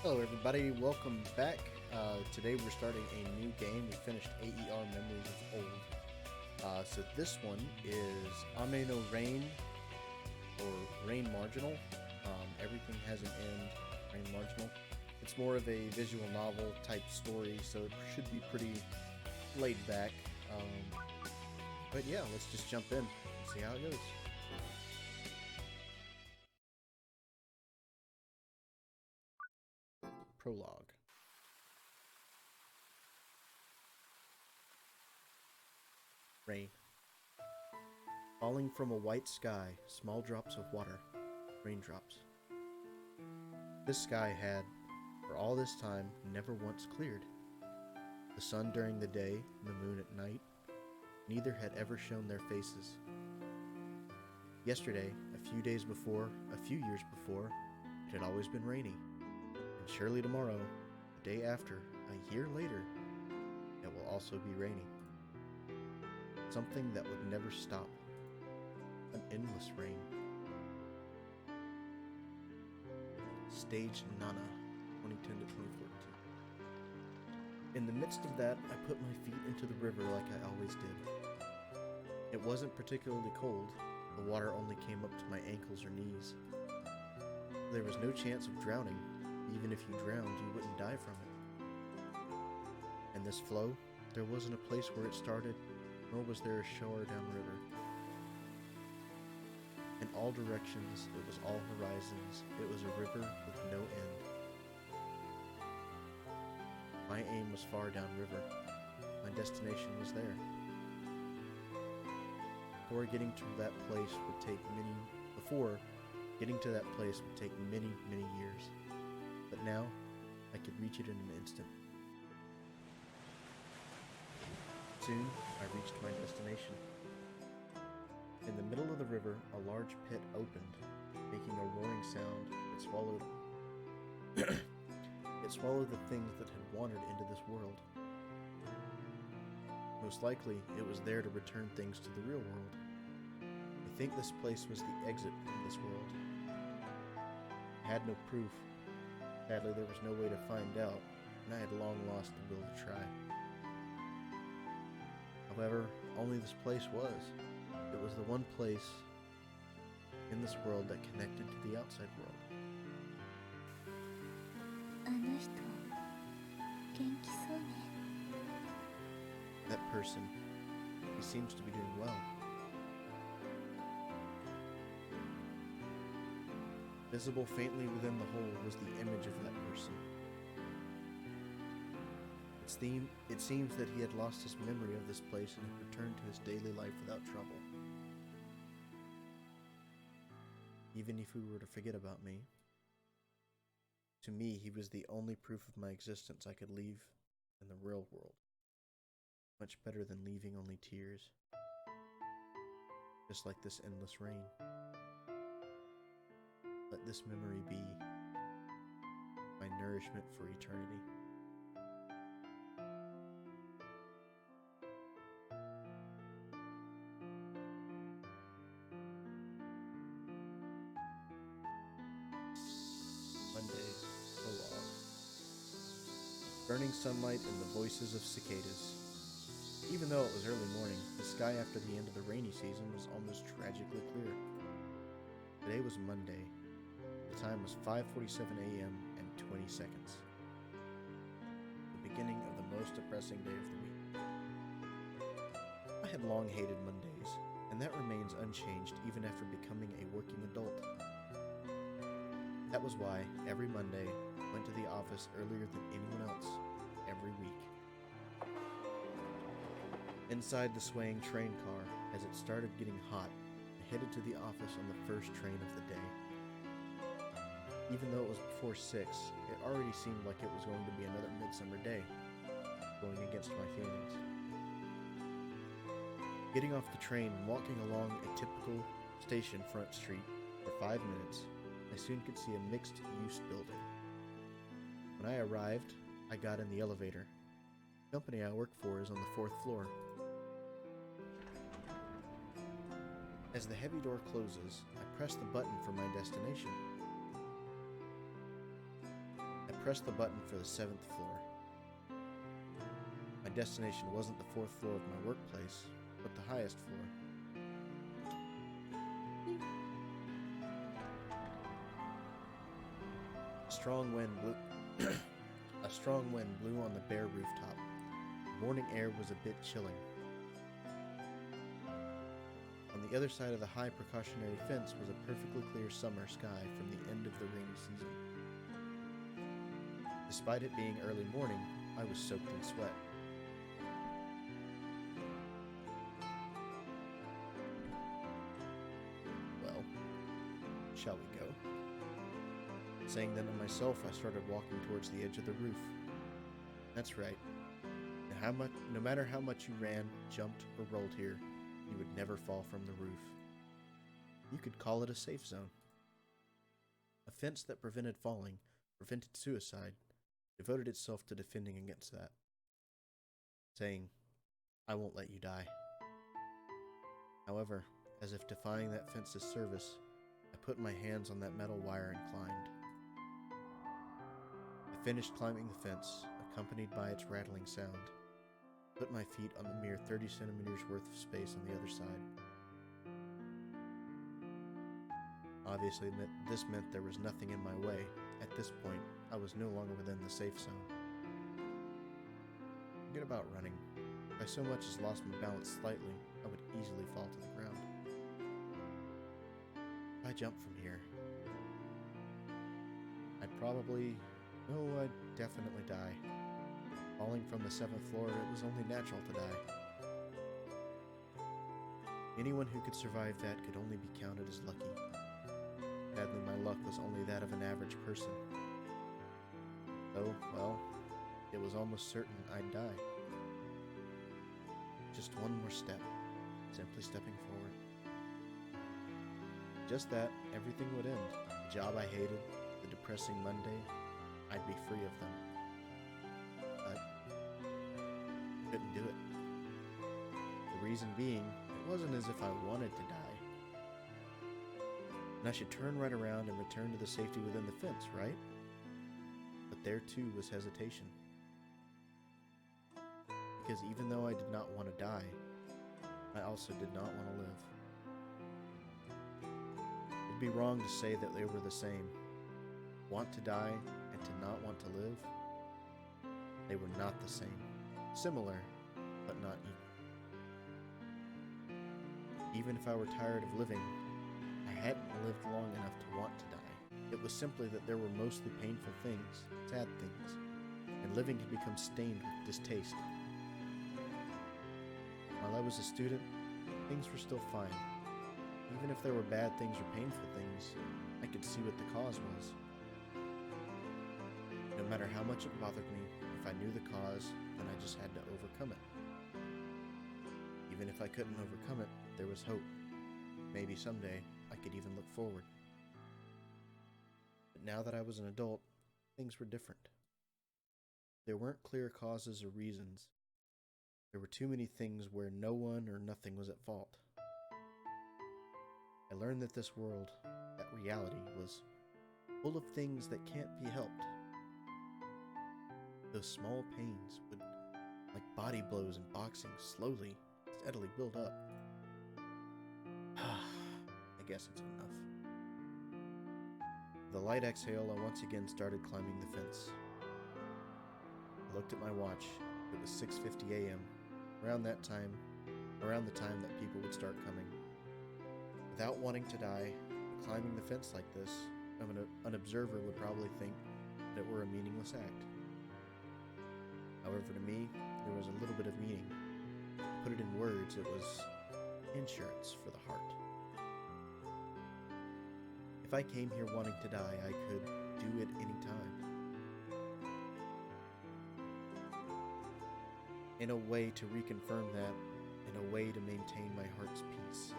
Hello, everybody. Welcome back. Today we're starting a new game. We finished AER Memories of Old. So this one is Ameno Rain or Rain Marginal. Everything has an end. Rain Marginal. It's more of a visual novel type story, so it should be pretty laid back. But yeah, let's just jump in and see how it goes. Prologue. Rain. Falling from a white sky, small drops of water, raindrops. This sky had, for all this time, never once cleared. The sun during the day, the moon at night, neither had ever shown their faces. Yesterday, a few days before, a few years before, it had always been rainy. And surely tomorrow, the day after, a year later, it will also be rainy. Something that would never stop. An endless rain. Stage Nana, 2010 to 2014. In the midst of that, I put my feet into the river like I always did. It wasn't particularly cold. The water only came up to my ankles or knees. There was no chance of drowning. Even if you drowned, you wouldn't die from it. And this flow, there wasn't a place where it started, nor was there a shore downriver. In all directions, it was all horizons. It was a river with no end. My aim was far downriver. My destination was there. Before getting to that place would take many, many years. But now, I could reach it in an instant. Soon, I reached my destination. In the middle of the river, a large pit opened, making a roaring sound. It swallowed the things that had wandered into this world. Most likely, it was there to return things to the real world. I think this place was the exit from this world. I had no proof. Sadly, there was no way to find out, and I had long lost the will to try. However, only this place was. It was the one place in this world that connected to the outside world. あの人、元気そうね。 That person, he seems to be doing well. Visible faintly within the hole was the image of that person. It seems that he had lost his memory of this place and had returned to his daily life without trouble. Even if he were to forget about me, to me he was the only proof of my existence I could leave in the real world. Much better than leaving only tears, just like this endless rain. Let this memory be my nourishment for eternity. Monday, prologue. Burning sunlight and the voices of cicadas. Even though it was early morning, the sky after the end of the rainy season was almost tragically clear. Today was Monday. The time was 5:47 a.m. and 20 seconds. The beginning of the most depressing day of the week. I had long hated Mondays, and that remains unchanged even after becoming a working adult. That was why, every Monday, I went to the office earlier than anyone else, every week. Inside the swaying train car, as it started getting hot, I headed to the office on the first train of the day. Even though it was before 6, it already seemed like it was going to be another midsummer day, going against my feelings. Getting off the train and walking along a typical station front street for 5 minutes, I soon could see a mixed-use building. When I arrived, I got in the elevator. The company I work for is on the 4th floor. As the heavy door closes, I press the button for my destination. I pressed the button for the 7th floor. My destination wasn't the 4th floor of my workplace, but the highest floor. A strong wind blew on the bare rooftop. The morning air was a bit chilling. On the other side of the high precautionary fence was a perfectly clear summer sky from the end of the rainy season. Despite it being early morning, I was soaked in sweat. Well, shall we go? Saying that to myself, I started walking towards the edge of the roof. That's right. No matter how much you ran, jumped, or rolled here, you would never fall from the roof. You could call it a safe zone. A fence that prevented falling, prevented suicide, devoted itself to defending against that. Saying, I won't let you die. However, as if defying that fence's service, I put my hands on that metal wire and climbed. I finished climbing the fence, accompanied by its rattling sound. Put my feet on the mere 30 centimeters worth of space on the other side. Obviously, this meant there was nothing in my way. At this point, I was no longer within the safe zone. Forget about running. If I so much as lost my balance slightly, I would easily fall to the ground. If I jumped from here, I'd definitely die. Falling from the 7th floor, it was only natural to die. Anyone who could survive that could only be counted as lucky. Sadly, my luck was only that of an average person. So, well, it was almost certain I'd die. Just one more step, simply stepping forward. Just that, everything would end. The job I hated, the depressing Monday, I'd be free of them. Couldn't do it. The reason being, it wasn't as if I wanted to die. And I should turn right around and return to the safety within the fence, right? But there too was hesitation. Because even though I did not want to die, I also did not want to live. It'd be wrong to say that they were the same. Want to die and to not want to live? They were not the same. Similar, but not equal. Even if I were tired of living, I hadn't lived long enough to want to die. It was simply that there were mostly painful things, sad things, and living had become stained with distaste. While I was a student, things were still fine. Even if there were bad things or painful things, I could see what the cause was. No matter how much it bothered me, if I knew the cause, then I just had to overcome it. Even if I couldn't overcome it, there was hope. Maybe someday I could even look forward. But now that I was an adult, things were different. There weren't clear causes or reasons. There were too many things where no one or nothing was at fault. I learned that this world, that reality, was full of things that can't be helped. Those small pains would, like body blows in boxing, slowly, steadily build up. I guess it's enough. With a light exhale, I once again started climbing the fence. I looked at my watch. It was 6:50 a.m., around the time that people would start coming. Without wanting to die, climbing the fence like this, an observer would probably think that it were a meaningless act. However, to me, there was a little bit of meaning. To put it in words, it was insurance for the heart. If I came here wanting to die, I could do it any time. In a way to reconfirm that, in a way to maintain my heart's peace.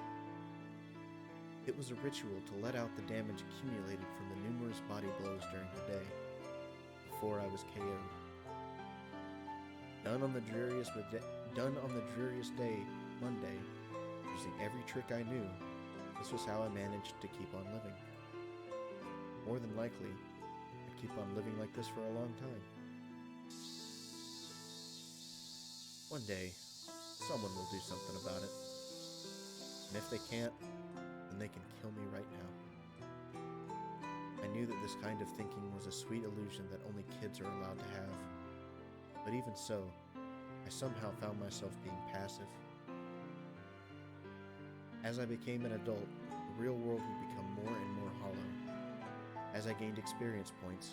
It was a ritual to let out the damage accumulated from the numerous body blows during the day, before I was KO'd. Done on the dreariest day, Monday, using every trick I knew, this was how I managed to keep on living. More than likely, I keep on living like this for a long time. One day, someone will do something about it. And if they can't, then they can kill me right now. I knew that this kind of thinking was a sweet illusion that only kids are allowed to have. But even so, I somehow found myself being passive. As I became an adult, the real world would become more and more hollow. As I gained experience points,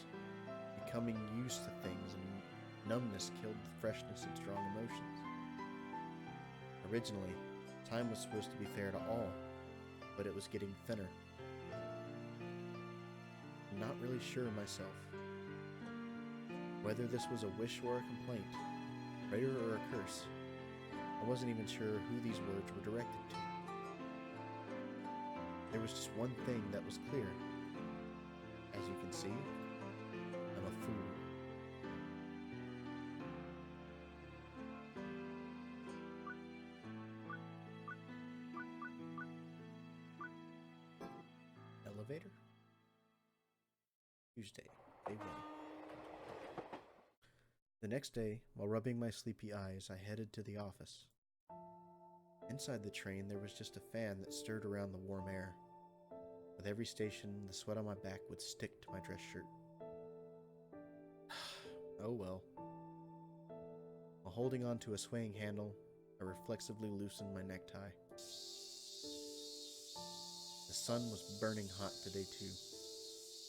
becoming used to things and numbness killed the freshness and strong emotions. Originally, time was supposed to be fair to all, but it was getting thinner. I'm not really sure myself. Whether this was a wish or a complaint, prayer or a curse, I wasn't even sure who these words were directed to. There was just one thing that was clear. As you can see, I'm a fool. Elevator? Tuesday, day 1. The next day, while rubbing my sleepy eyes, I headed to the office. Inside the train, there was just a fan that stirred around the warm air. With every station, the sweat on my back would stick to my dress shirt. Oh well. While holding on to a swaying handle, I reflexively loosened my necktie. The sun was burning hot today too.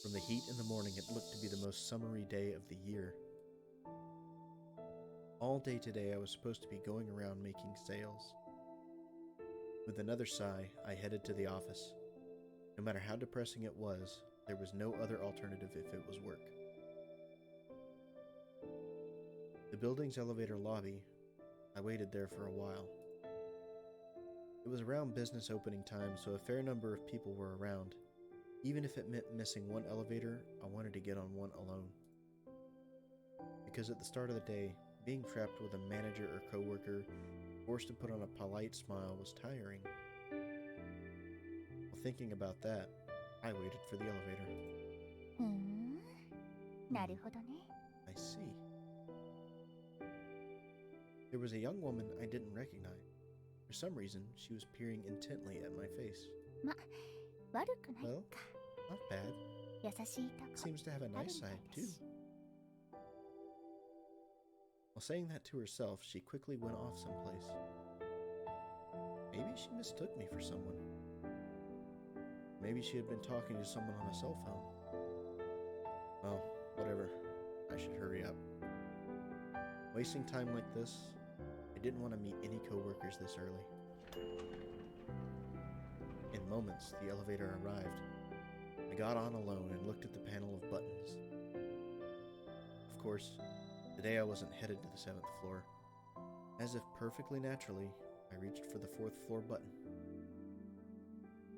From the heat in the morning, it looked to be the most summery day of the year. All day today, I was supposed to be going around making sales. With another sigh, I headed to the office. No matter how depressing it was, there was no other alternative if it was work. The building's elevator lobby, I waited there for a while. It was around business opening time, so a fair number of people were around. Even if it meant missing one elevator, I wanted to get on one alone. Because at the start of the day, being trapped with a manager or coworker, forced to put on a polite smile, was tiring. While thinking about that, I waited for the elevator. なるほどね。 I see. There was a young woman I didn't recognize. For some reason, she was peering intently at my face. ま、悪くない Well, か。 not bad. 優しいとこ Seems to have a ある nice みたい side, だ too. し。 While saying that to herself, she quickly went off someplace. Maybe she mistook me for someone. Maybe she had been talking to someone on a cell phone. Well, whatever. I should hurry up. Wasting time like this, I didn't want to meet any coworkers this early. In moments, the elevator arrived. I got on alone and looked at the panel of buttons. Of course, today I wasn't headed to the 7th floor. As if perfectly naturally, I reached for the 4th floor button.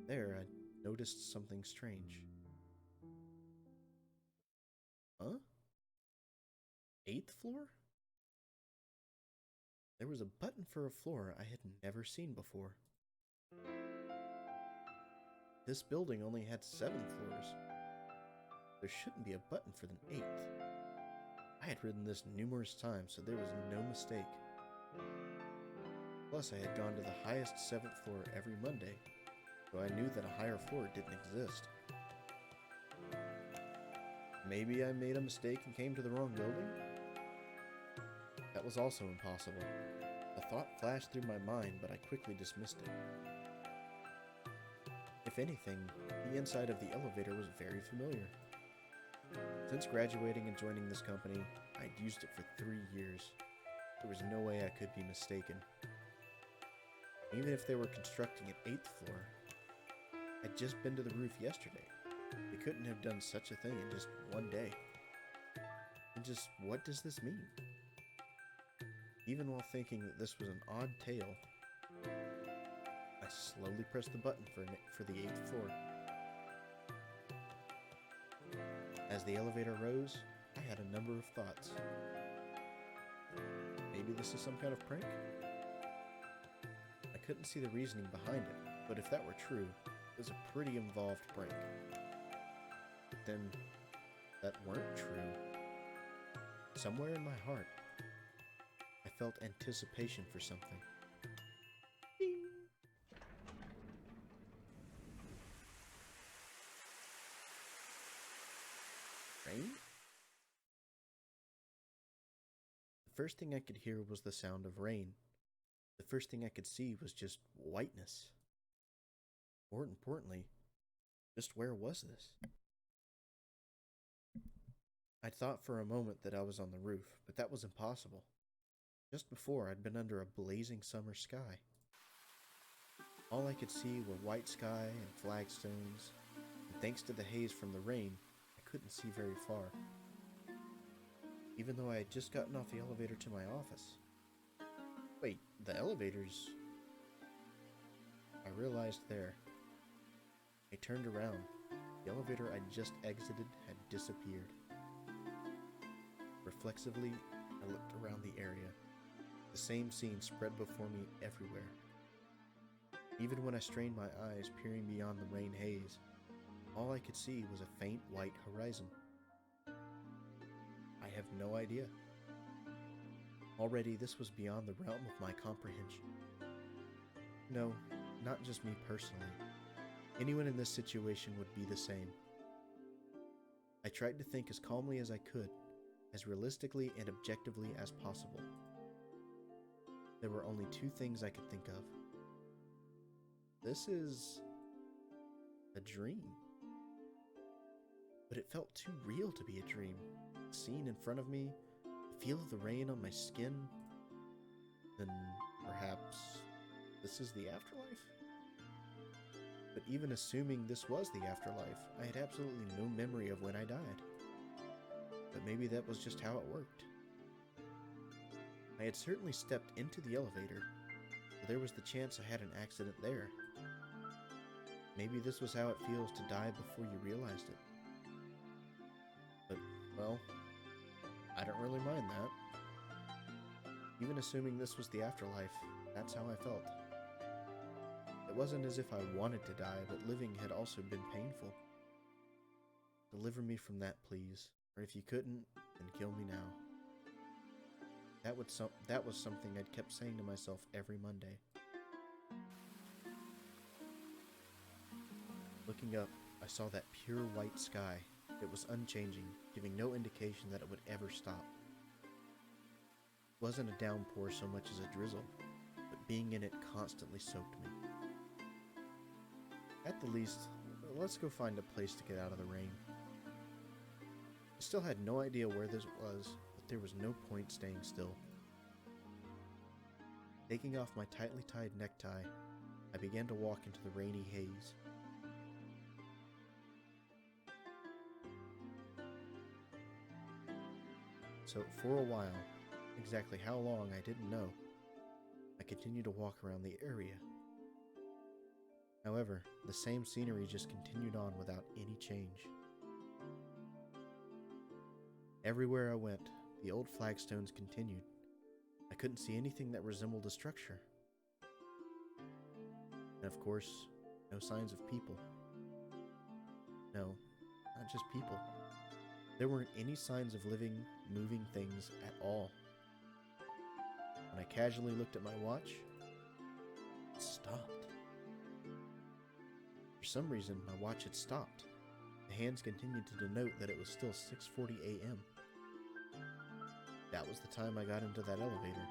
There, I noticed something strange. Huh? 8th floor? There was a button for a floor I had never seen before. This building only had 7 floors. There shouldn't be a button for the 8th. I had ridden this numerous times, so there was no mistake. Plus, I had gone to the highest 7th floor every Monday, so I knew that a higher floor didn't exist. Maybe I made a mistake and came to the wrong building? That was also impossible. A thought flashed through my mind, but I quickly dismissed it. If anything, the inside of the elevator was very familiar. Since graduating and joining this company, I'd used it for 3 years. There was no way I could be mistaken. Even if they were constructing an 8th floor, I'd just been to the roof yesterday. They couldn't have done such a thing in just one day. And just what does this mean? Even while thinking that this was an odd tale, I slowly pressed the button for the 8th floor. As the elevator rose, I had a number of thoughts. Maybe this is some kind of prank? I couldn't see the reasoning behind it, but if that were true, it was a pretty involved prank. But then, that weren't true. Somewhere in my heart, I felt anticipation for something. Ding. Rain? The first thing I could hear was the sound of rain. The first thing I could see was just whiteness. More importantly, just where was this? I thought for a moment that I was on the roof, but that was impossible. Just before, I'd been under a blazing summer sky. All I could see were white sky and flagstones, and thanks to the haze from the rain, I couldn't see very far. Even though I had just gotten off the elevator to my office. Wait, the elevators? I realized there. I turned around. The elevator I'd just exited had disappeared. Reflexively, I looked around the area. The same scene spread before me everywhere. Even when I strained my eyes, peering beyond the rain haze, all I could see was a faint white horizon. I have no idea. Already, this was beyond the realm of my comprehension. No, not just me personally. Anyone in this situation would be the same. I tried to think as calmly as I could, as realistically and objectively as possible. There were only two things I could think of. This is a dream. But it felt too real to be a dream. The scene in front of me, the feel of the rain on my skin, then perhaps this is the afterlife? But even assuming this was the afterlife, I had absolutely no memory of when I died. But maybe that was just how it worked. I had certainly stepped into the elevator, so there was the chance I had an accident there. Maybe this was how it feels to die before you realized it. But, well, I don't really mind that. Even assuming this was the afterlife, that's how I felt. It wasn't as if I wanted to die, but living had also been painful. Deliver me from that, please. Or if you couldn't, then kill me now. That was something I'd kept saying to myself every Monday. Looking up, I saw that pure white sky. It was unchanging, giving no indication that it would ever stop. It wasn't a downpour so much as a drizzle, but being in it constantly soaked me. At the least, let's go find a place to get out of the rain. I still had no idea where this was, but there was no point staying still. Taking off my tightly tied necktie, I began to walk into the rainy haze. So for a while, exactly how long I didn't know, I continued to walk around the area. However, the same scenery just continued on without any change. Everywhere I went, the old flagstones continued. I couldn't see anything that resembled a structure. And of course, no signs of people. No, not just people. There weren't any signs of living, moving things at all. When I casually looked at my watch, it stopped. For some reason, my watch had stopped. The hands continued to denote that it was still 6:40 a.m. That was the time I got into that elevator.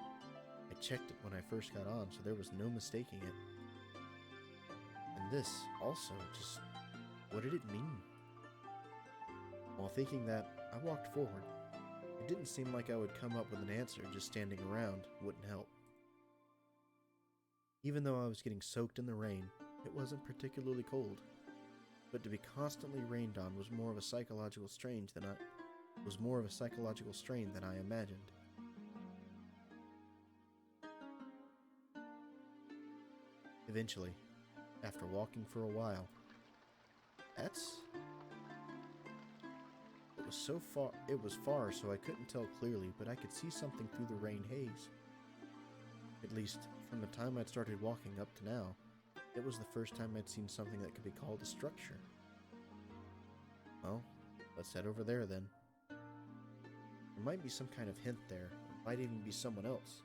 I checked it when I first got on, so there was no mistaking it. And this, also, just, what did it mean? While thinking that, I walked forward. It didn't seem like I would come up with an answer, just standing around wouldn't help. Even though I was getting soaked in the rain, it wasn't particularly cold. But to be constantly rained on was more of a psychological strain than I imagined. Eventually, after walking for a while, it was far so I couldn't tell clearly, but I could see something through the rain haze. At least, from the time I'd started walking up to now, it was the first time I'd seen something that could be called a structure. Well, Let's head over there then. There might be some kind of hint there, or might even be someone else.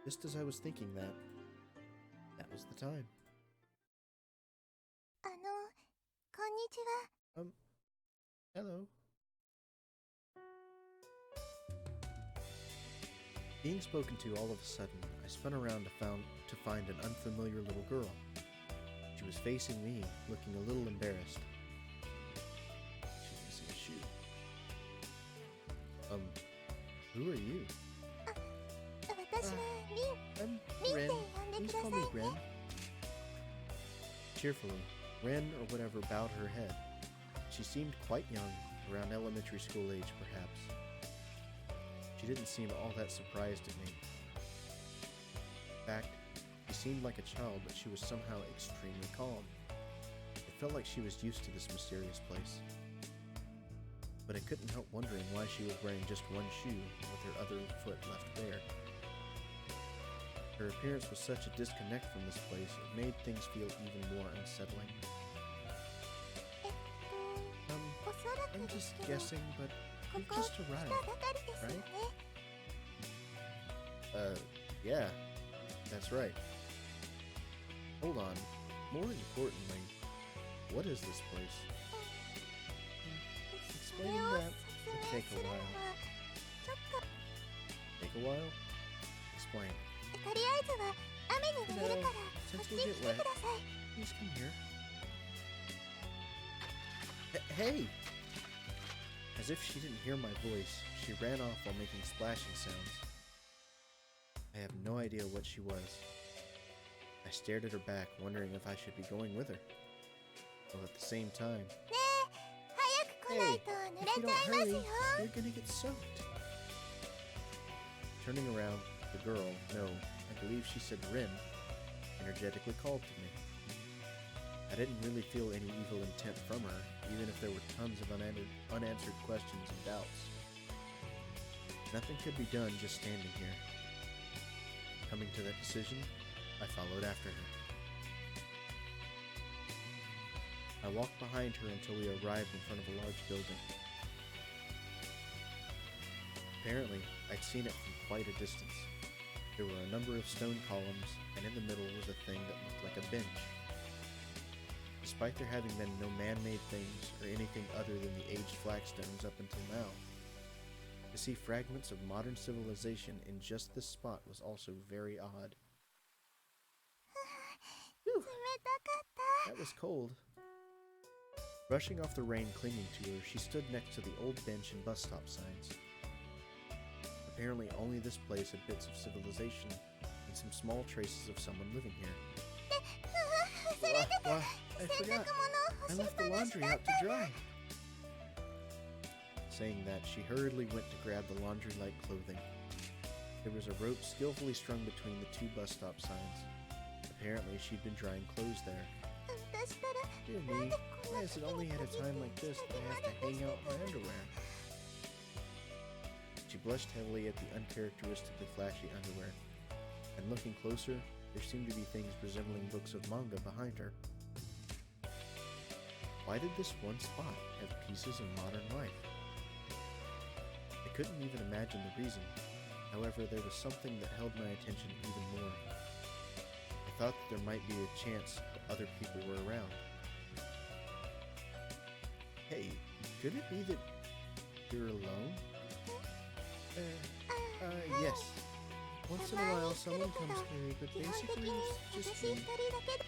Just as I was thinking that was the time. こんにちは。 Hello. Being spoken to all of a sudden, I spun around to find an unfamiliar little girl. She was facing me, looking a little embarrassed. She's missing a shoe. Who are you? 私はリン。 I'm Ren. Please call me Ren. Cheerfully, Ren or whatever bowed her head. She seemed quite young, around elementary school age perhaps. She didn't seem all that surprised at me. In fact, she seemed like a child, but she was somehow extremely calm. It felt like she was used to this mysterious place. But I couldn't help wondering why she was wearing just one shoe with her other foot left bare. Her appearance was such a disconnect from this place, it made things feel even more unsettling. I'm just guessing, but we've just arrived, right? Yeah, that's right. Hold on. More importantly, what is this place? Explaining that would take a while. Take a while? Explain. とりあえずは雨に濡れるからこっ Since ち we'll に get 来て wet, ください。 please come here. Hey! As if she didn't hear my voice, she ran off while making splashing sounds. I have no idea what she was. I stared at her back, wondering if I should be going with her. While at the same time, ねえ、早く来ないと if 濡 you れち don't ゃいます hurry, よ。 you're gonna get soaked. Turning around, the girl, no, I believe she said Rin, energetically called to me. I didn't really feel any evil intent from her, even if there were tons of unanswered questions and doubts. Nothing could be done just standing here. Coming to that decision, I followed after her. I walked behind her until we arrived in front of a large building. Apparently, I'd seen it from quite a distance. There were a number of stone columns, and in the middle was a thing that looked like a bench. Despite there having been no man-made things or anything other than the aged flagstones up until now, to see fragments of modern civilization in just this spot was also very odd. 冷たかった。 That was cold. Brushing off the rain clinging to her, she stood next to the old bench and bus stop signs. Apparently only this place had bits of civilization and some small traces of someone living here. Why, I forgot. I left the laundry out to dry. Saying that, she hurriedly went to grab the laundry-like clothing. There was a rope skillfully strung between the two bus stop signs. Apparently, she'd been drying clothes there. 私ったら Dear me, why is it only at a time like this that I have to hang out my underwear? She blushed heavily at the uncharacteristically flashy underwear, and looking closer, there seemed to be things resembling books of manga behind her. Why did this one spot have pieces of modern life? I couldn't even imagine the reason. However, there was something that held my attention even more. I thought that there might be a chance that other people were around. Hey, could it be that you're alone? Yes. Once in a while someone comes through, but 基本的 basically に it's 私 just 一 me. 人だけど。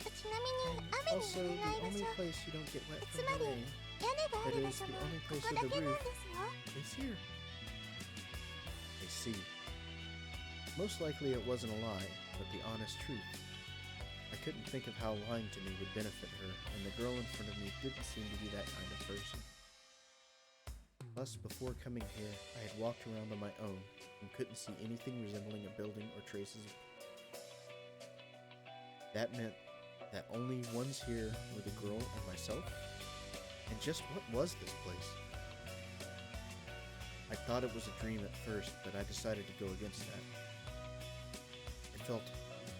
ちなみに And 雨に also, 濡れ the ない場 only 所。 place you don't get wet つ from ま the り rain 屋根があ that る場 is 所 the は only こ place こ with だ the けなん roof ですよ。 is here. I see. Most likely it wasn't a lie, but the honest truth. I couldn't think of how lying to me would benefit her, and the girl in front of me didn't seem to be that kind of person. Plus, before coming here, I had walked around on my own and couldn't see anything resembling a building or traces of. That meant that only ones here were the girl and myself? And just what was this place? I thought it was a dream at first, but I decided to go against that.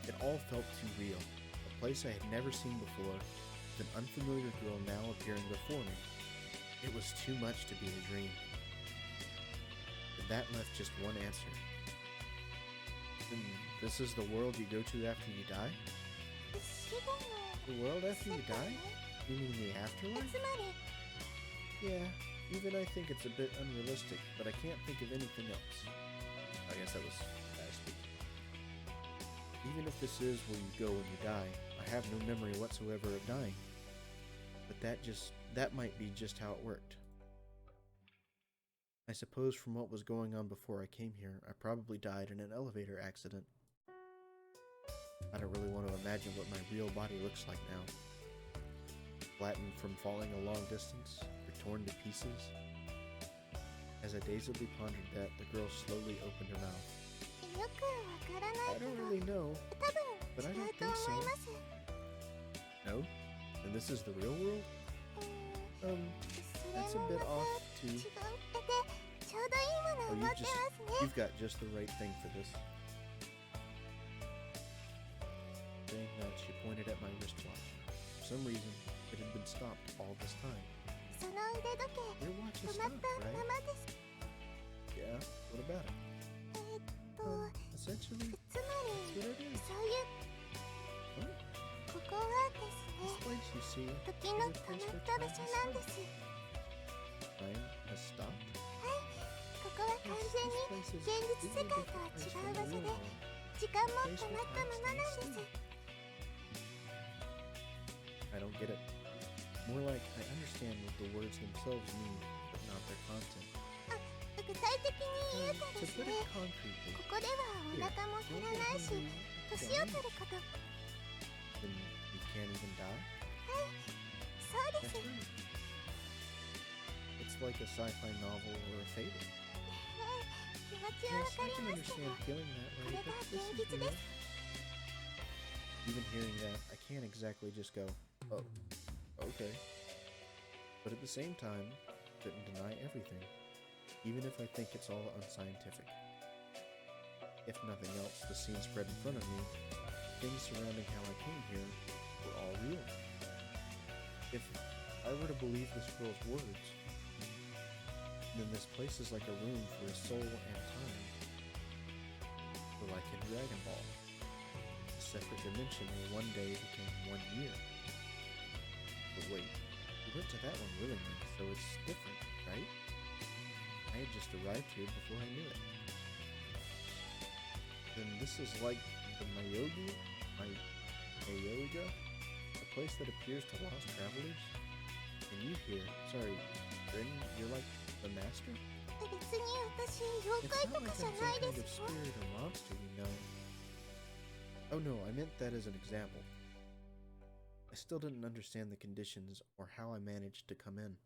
It all felt too real. A place I had never seen before, with an unfamiliar girl now appearing before me. It was too much to be a dream. And that left just one answer. Then this is the world you go to after you die? 死後の The world after you 世界 die? You mean the afterlife? つまり Yeah, even I think it's a bit unrealistic, but I can't think of anything else. I guess that was bad speaking. Even if this is where you go when you die, I have no memory whatsoever of dying. But that might be just how it worked. I suppose from what was going on before I came here, I probably died in an elevator accident. I don't really want to imagine what my real body looks like now. Flattened from falling a long distance, or torn to pieces. As I dazedly pondered that, the girl slowly opened her mouth. よくわからな I いけ don't ど really know, 多 but I 分違 don't うと think 思い so. ます No? And this is the real world? それ That's a も bit また off 違 too. うちょうどいいものを Oh, 持ってますね you've got just the right thing for this. Saying that, she pointed at my wristwatch. For some reason, it had been stopped all this time. その腕時計 Your watch 止 is まっ stopped, たま right? まです Yeah, what about it? つ Essentially, ま that's り what it is. そういう What? ここはです This ね place you see 時の止まった場所なんです time has stopped. ここは完全に現実世界とは違う場所で時間も止まったままなんです I don't get it. More like I understand what the words themselves mean, but not their content. 具体的に言うと To です put ね it concretely, ここではお here, 腹も don't 減ら get ないし hungry, 年 don't を eat. 取ること Then you can't even die? そうです That's right. It's like a sci-fi novel or a fable. 気持ち Yes, はわか I り can ますけど understand feeling that こ way, れが but this 現 is 実で real. す Even hearing that, I can't exactly just go, oh, okay. But at the same time, couldn't deny everything, even if I think it's all unscientific. If nothing else, the scene spread in front of me, things surrounding how I came here, were all real. If I were to believe this girl's words, then this place is like a room for a soul and time. Or like in Dragon Ball, a separate dimension where one day became 1 year. But wait, we went to that one willingly, so it's different, right? I had just arrived here before I knew it. Then this is like the Mayoga, a place that appears to lost travelers? And you here, sorry, Bryn, you're like the master? 別に私妖 It's 怪 not と like か I'm じゃ some ないで kind of すよ spirit or monster, you know. Oh no, I meant that as an example. I still didn't understand the conditions or how I managed to come in.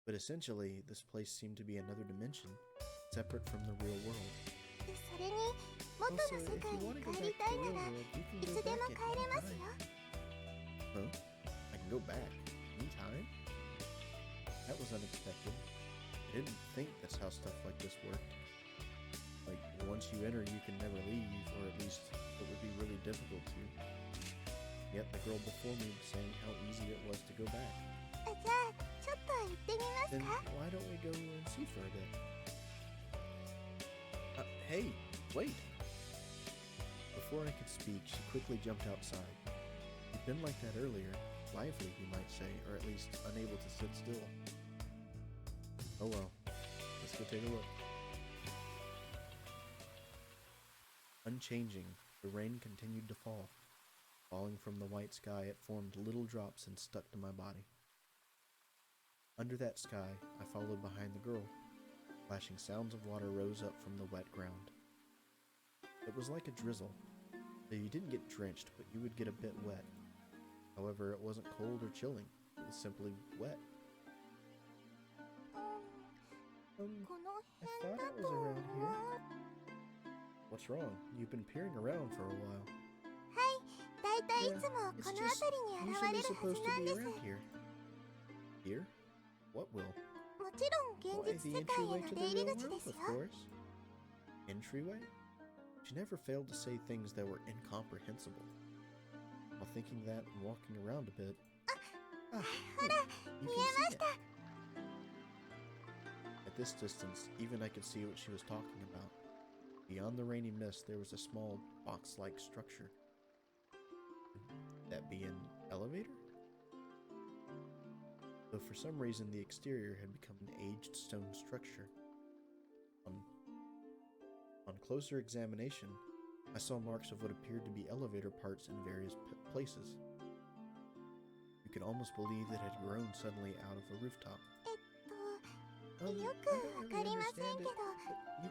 But essentially, this place seemed to be another dimension, separate from the real world. それに元 Also, の世 if 界 you に want to go 帰 back り to た the い real なら world, you い can つ go でも back 帰れ at ます any よ time. Huh? I can go back anytime? That was unexpected. I didn't think that's how stuff like this worked. Like, once you enter, you can never leave, or at least it would be really difficult to. Yet the girl before me was saying how easy it was to go back. じゃあちょっと行ってみます Then か why don't we go and see for a bit? Hey, wait! Before I could speak, she quickly jumped outside. She'd been like that earlier, lively, you might say, or at least unable to sit still. Oh well, let's go take a look. Unchanging, the rain continued to fall. Falling from the white sky, it formed little drops and stuck to my body. Under that sky, I followed behind the girl. Flashing sounds of water rose up from the wet ground. It was like a drizzle, so you didn't get drenched, but you would get a bit wet. However, it wasn't cold or chilling, it was simply wet. この I 辺 thought だ it と was around here. は What's wrong? You've been peering around for a while. いだいたい Yeah, いつも it's この just 辺りに現 usually れるはず supposed to なん be です around here. Here? What will? もちろん Why, 現 the 実世界へ entryway の to 出 the 入り real 口 world, ですよ of course. Entryway? She never failed to say things that were incomprehensible. While thinking that and walking around a bit. Ah, look, you 見 can えま see し it. た this distance, even I could see what she was talking about. Beyond the rainy mist, there was a small box-like structure. Could that be an elevator? Though for some reason the exterior had become an aged stone structure. On closer examination, I saw marks of what appeared to be elevator parts in various places. You could almost believe it had grown suddenly out of a rooftop. よくわかりませんけど、こ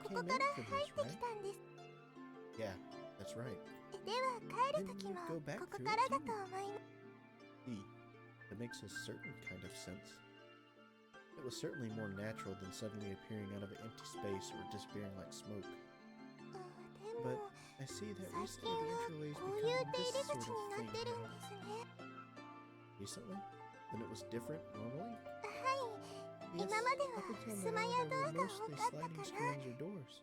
こから入ってきたんです。Yeah, that's right. では帰るときもここからだと思います。See, that makes a certain kind of sense. It was certainly more natural than suddenly appearing out of an empty space or disappearing like smoke. But I see that recently the entryways become this sort of thing. Recently? Then it was different normally? Yes, up until now there were mostly sliding screens or doors.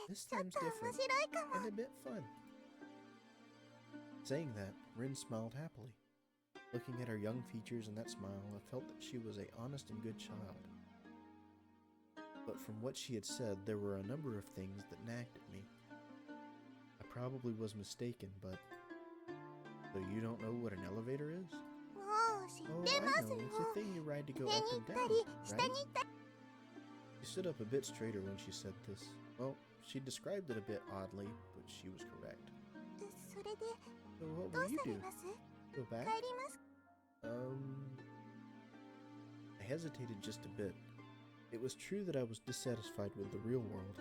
This time's different and a bit fun. Saying that, Rin smiled happily. Looking at her young features and that smile, I felt that she was an honest and good child. But from what she had said, there were a number of things that nagged at me. I probably was mistaken, but... So you don't know what an elevator is? Oh, I know. It's a thing you ride to go up and down, right? She stood up a bit straighter when she said this. Well, she described it a bit oddly, but she was correct. So what will you do? Go back? I hesitated just a bit. It was true that I was dissatisfied with the real world.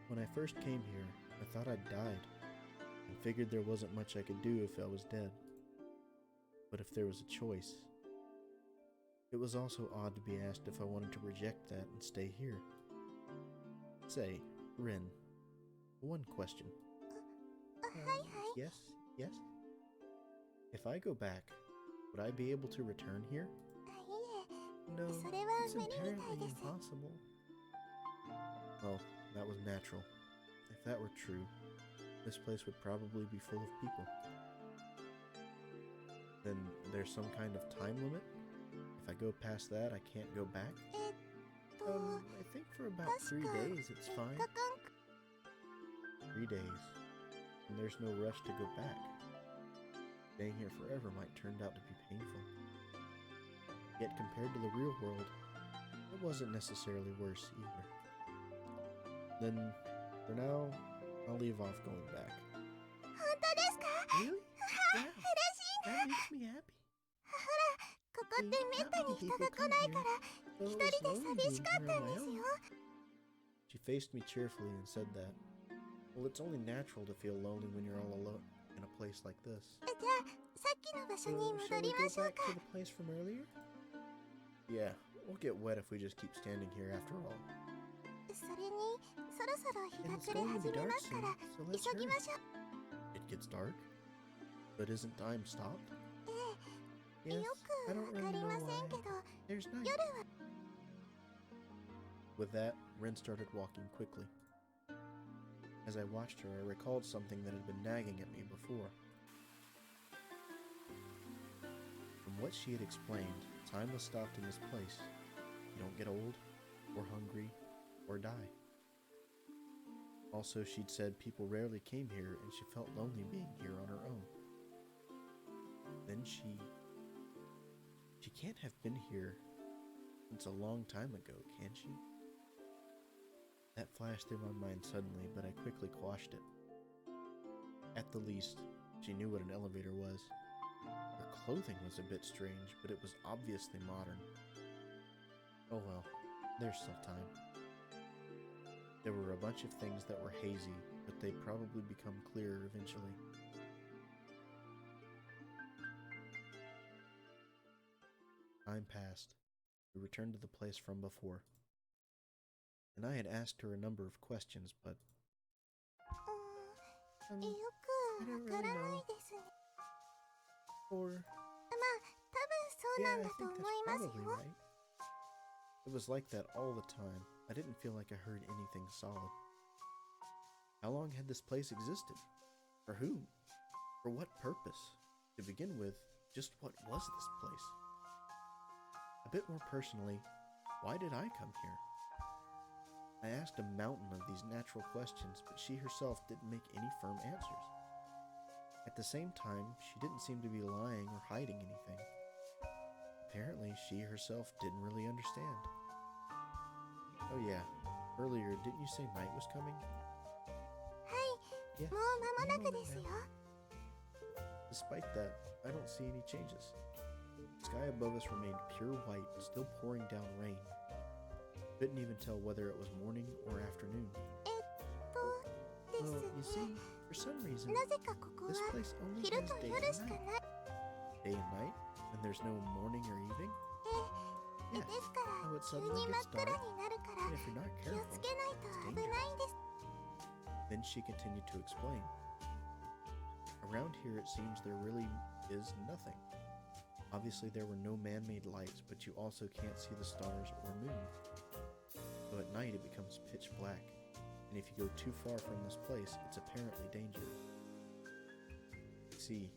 When I first came here, I thought I'd died, and figured there wasn't much I could do if I was dead. But if there was a choice, it was also odd to be asked if I wanted to reject that and stay here. Say, Rin, one question. Yes? If I go back, would I be able to return here? No, it's apparently impossible. Well, that was natural. If that were true, this place would probably be full of people. Then there's some kind of time limit? If I go past that, I can't go back? I think for about 3 days it's fine. 3 days. And there's no rush to go back. Staying here forever might turn out to be painful. Yet compared to the real world, it wasn't necessarily worse either. Then, for now, I'll leave off going back. Really? Yeah, that makes me happy. She faced me cheerfully and said that, well, it's only natural to feel lonely when you're all alone in a place like this. So, shall we go back to the place from earlier? Yeah, we'll get wet if we just keep standing here after all. And it's going to be dark soon, so let's hurry. It gets dark? But isn't time stopped? Yes, I don't really know why. There's night. With that, Rin started walking quickly. As I watched her, I recalled something that had been nagging at me before. From what she had explained, time was stopped in this place. You don't get old, or hungry, or die. Also, she'd said people rarely came here and she felt lonely being here on her own. Then she can't have been here since a long time ago, can she? That flashed through my mind suddenly, but I quickly quashed it. At the least, she knew what an elevator was. Her clothing was a bit strange, but it was obviously modern. Oh well, there's still time. There were a bunch of things that were hazy, but they'd probably become clearer eventually. Time passed. We returned to the place from before. And I had asked her a number of questions, but... I don't really know. Or... yeah, I think that's probably right. It was like that all the time. I didn't feel like I heard anything solid. How long had this place existed? For whom? For what purpose? To begin with, just what was this place? I bit more personally, why did I come here? I asked a mountain of these natural questions, but she herself didn't make any firm answers. At the same time, she didn't seem to be lying or hiding anything. Apparently, she herself didn't really understand. Oh yeah, earlier, didn't you say night was coming? はい、 Yes. もう間もなくですよ。 Despite that, I don't see any changes. The sky above us remained pure white, still pouring down rain. Couldn't even tell whether it was morning or afternoon. で Well, す you ね。 see, for some reason, なぜかここ this は place only 昼 has と day 夜 and しか night. ない。 Day and night? And there's no morning or evening? で Yes. すから Oh, it 急 suddenly に真 gets っ暗 dark. になるか And ら if you're not 気を careful, つけないと it's 危ないん dangerous. です。 Then she continued to explain. Around here, it seems there really is nothing. Obviously, there were no man-made lights, but you also can't see the stars or moon. So at night, it becomes pitch black. And if you go too far from this place, it's apparently dangerous. See,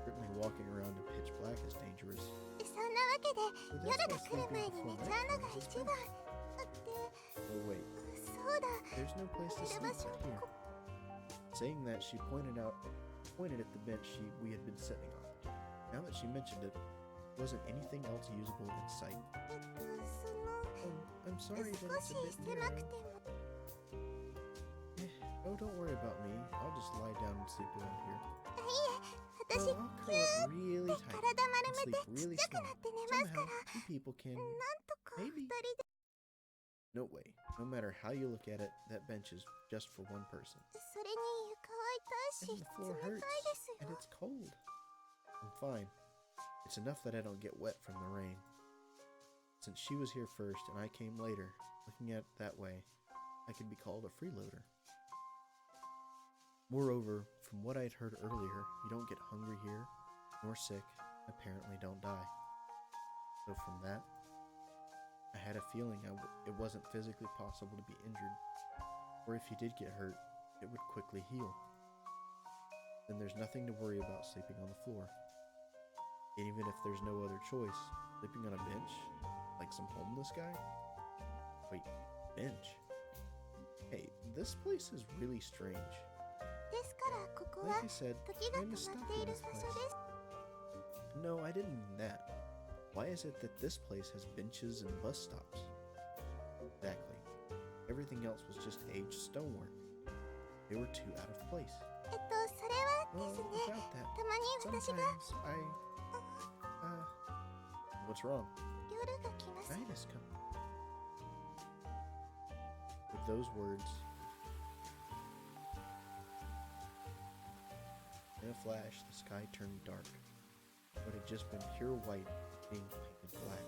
certainly walking around in pitch black is dangerous. そんなわけで But 夜 that's が why 来る sleeping 前に before 寝ちゃうの night が comes is 一 best. 番。 Oh wait, そうだ。 there's no place to 寝る sleep 場所 but here. Saying that, she pointed at the bench we had been sitting on. Now that she mentioned it, there wasn't anything else usable in sight. そ I'm の sorry that 少 it's し a bit 狭 narrow. くても Oh, don't worry about me. I'll just lie down and sleep around here. 私 Well, I'll curl up really tight 体丸 and めて sleep ちっ really ちゃく small. なって寝ますか Somehow, ら two people can... なんとか二 Maybe. 人で No way. No matter how you look at it, that bench is just for one person. それに床は痛い And し the floor 冷たい hurts. ですよ And it's cold. I'm fine. It's enough that I don't get wet from the rain. Since she was here first and I came later, looking at it that way, I could be called a freeloader. Moreover, from what I'd heard earlier, you don't get hungry here, nor sick, apparently don't die. So from that, I had a feeling it wasn't physically possible to be injured, or if you did get hurt, it would quickly heal. Then there's nothing to worry about sleeping on the floor. And even if there's no other choice, sleeping on a bench, like some homeless guy? Wait, bench? Hey, this place is really strange. ですからここは Like I said, 時が I'm 止 stuck まって in いる this 場所 place. です No, I didn't mean that. Why is it that this place has benches and bus stops? Exactly. Everything else was just aged stonework. They were too out of place. それは Well, ですね without that, たまに私が sometimes what's wrong? 夜が来ます Night is coming. With those words, in a flash, the sky turned dark. What had just been pure white being painted black.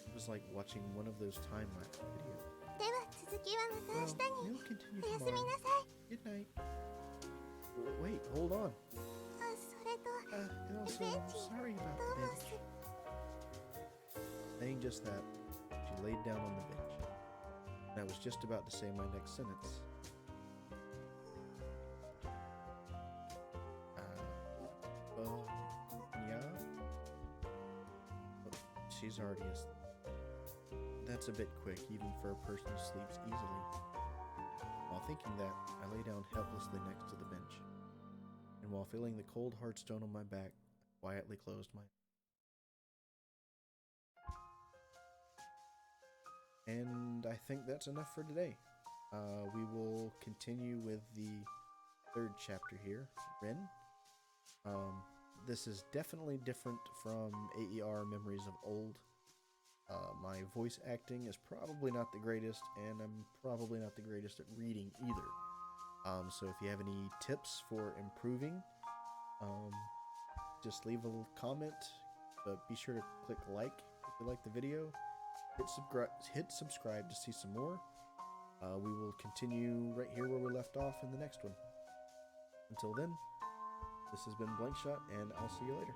It was like watching one of those time-lapse videos. では続きはまた Well, 明日に we'll continue おやすみ tomorrow. なさい Good night. Wait, hold on. それと And also, Benji, sorry about どう the も bench. す Saying just that, she laid down on the bench. And I was just about to say my next sentence. Yeah? But she's already asleep. That's a bit quick, even for a person who sleeps easily. While thinking that, I lay down helplessly next to the bench. And while feeling the cold hard stone on my back, I quietly closed my eyes. And I think that's enough for today. We will continue with the third chapter here, Ren. This is definitely different from AER Memories of Old. My voice acting is probably not the greatest, and I'm probably not the greatest at reading either. So if you have any tips for improving, just leave a comment, but be sure to click like if you like the video. Hit subscribe to see some more. We will continue right here where we left off in the next one. Until then, this has been Blank Shot, and I'll see you later.